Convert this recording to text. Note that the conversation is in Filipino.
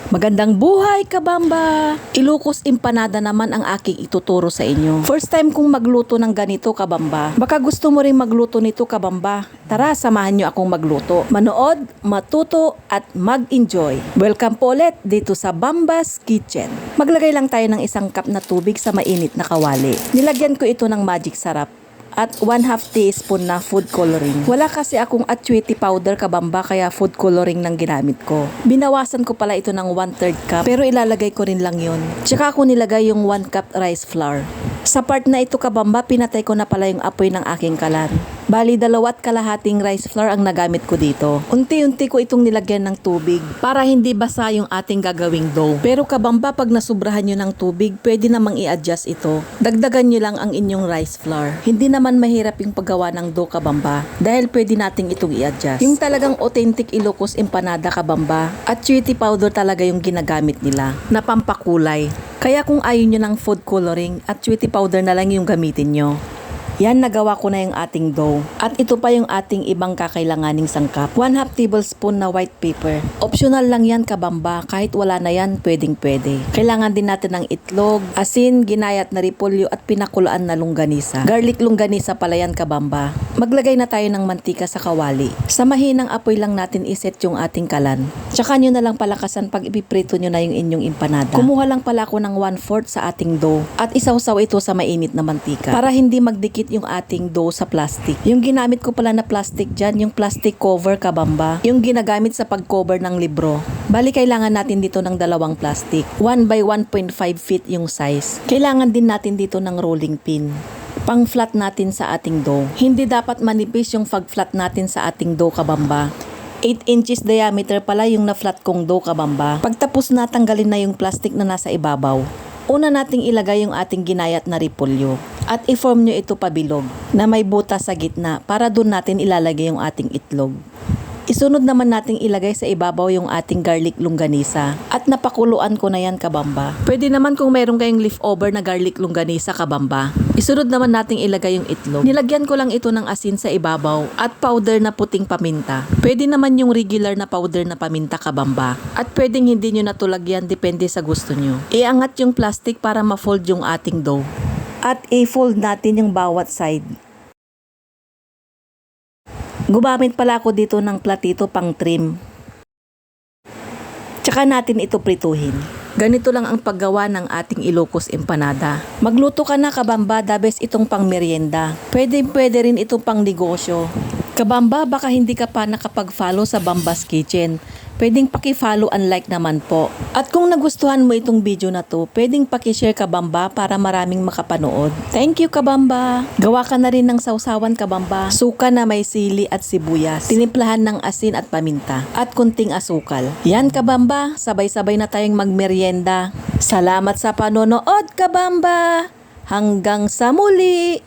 Magandang buhay, kabamba! Ilocos empanada naman ang aking ituturo sa inyo. First time kong magluto ng ganito, kabamba. Baka gusto mo rin magluto nito, kabamba. Tara, samahan nyo akong magluto. Manood, matuto, at mag-enjoy. Welcome po ulit dito sa Bamba's Kitchen. Maglagay lang tayo ng 1 cup na tubig sa mainit na kawali. Nilagyan ko ito ng magic sarap at 1/2 teaspoon na food coloring. Wala kasi akong atsuete powder, kabamba, kaya food coloring nang ginamit ko. Binawasan ko pala ito ng 1/3 cup, pero ilalagay ko rin lang yun. Tsaka ako nilagay yung 1 cup rice flour. Sa part na ito, kabamba, pinatay ko na pala yung apoy ng aking kalan. Bali, 2.5 rice flour ang nagamit ko dito. Unti-unti ko itong nilagyan ng tubig para hindi basa yung ating gagawing dough. Pero kabamba, pag nasubrahan nyo ng tubig, pwede namang i-adjust ito. Dagdagan nyo lang ang inyong rice flour. Hindi naman mahirap yung paggawa ng dough, kabamba, dahil pwede nating itong i-adjust. Yung talagang authentic Ilocos empanada, kabamba, at atsuete powder talaga yung ginagamit nila na pampakulay. Kaya kung ayaw nyo ng food coloring, at atsuete powder na lang yung gamitin nyo. Yan, nagawa ko na yung ating dough. At ito pa yung ating ibang kakailanganing sangkap. 1/2 tablespoon na white pepper. Optional lang yan, kabamba. Kahit wala na yan, pwedeng pwede. Kailangan din natin ng itlog, asin, ginayat na repolyo, at pinakulaan na longganisa. Garlic longganisa pala yan, kabamba. Maglagay na tayo ng mantika sa kawali. Sa mahinang apoy lang natin iset yung ating kalan. Tsaka nyo na lang palakasan pag ipiprito nyo na yung inyong empanada. Kumuha lang pala ako ng 1/4 sa ating dough at isawsaw ito sa mainit na mantika para hindi magdikit yung ating dough sa plastic. Yung ginamit ko pala na plastic dyan, yung plastic cover, kabamba, yung ginagamit sa pag-cover ng libro. Bali, kailangan natin dito ng 2 plastic. 1 by 1.5 feet yung size. Kailangan din natin dito ng rolling pin. Pang-flat natin sa ating dough. Hindi dapat manipis yung pag-flat natin sa ating dough, kabamba. 8 inches diameter pala yung na-flat kong dough, kabamba. Pagtapos na, tanggalin na yung plastic na nasa ibabaw. Una nating ilagay yung ating ginayat na repolyo at i-form nyo ito pabilog na may butas sa gitna para doon natin ilalagay yung ating itlog. Isunod naman nating ilagay sa ibabaw yung ating garlic longganisa at napakuluan ko na yan, kabamba. Pwede naman kung mayroon kayong leftover na garlic longganisa, kabamba. Isunod naman nating ilagay yung itlog. Nilagyan ko lang ito ng asin sa ibabaw at powder na puting paminta. Pwede naman yung regular na powder na paminta, kabamba. At pwedeng hindi nyo natulagyan, depende sa gusto nyo. Iangat yung plastic para ma-fold yung ating dough. At i-fold natin yung bawat side. Gumamit pala ako dito ng platito pang trim. Tsaka natin ito prituhin. Ganito lang ang paggawa ng ating Ilocos empanada. Magluto ka na, kabamba, dabes itong pang merienda. Pwede rin itong pang negosyo. Kabamba, baka hindi ka pa nakapag-follow sa Bamba's Kitchen. Pwedeng paki-follow and like naman po. At kung nagustuhan mo itong video na to, pwedeng paki-share, kabamba, para maraming makapanood. Thank you, kabamba. Gawa ka na rin ng sausawan, kabamba. Suka na may sili at sibuyas. Tinimplahan ng asin at paminta. At kunting asukal. Yan, kabamba. Sabay-sabay na tayong magmerienda. Salamat sa panonood, kabamba. Hanggang sa muli!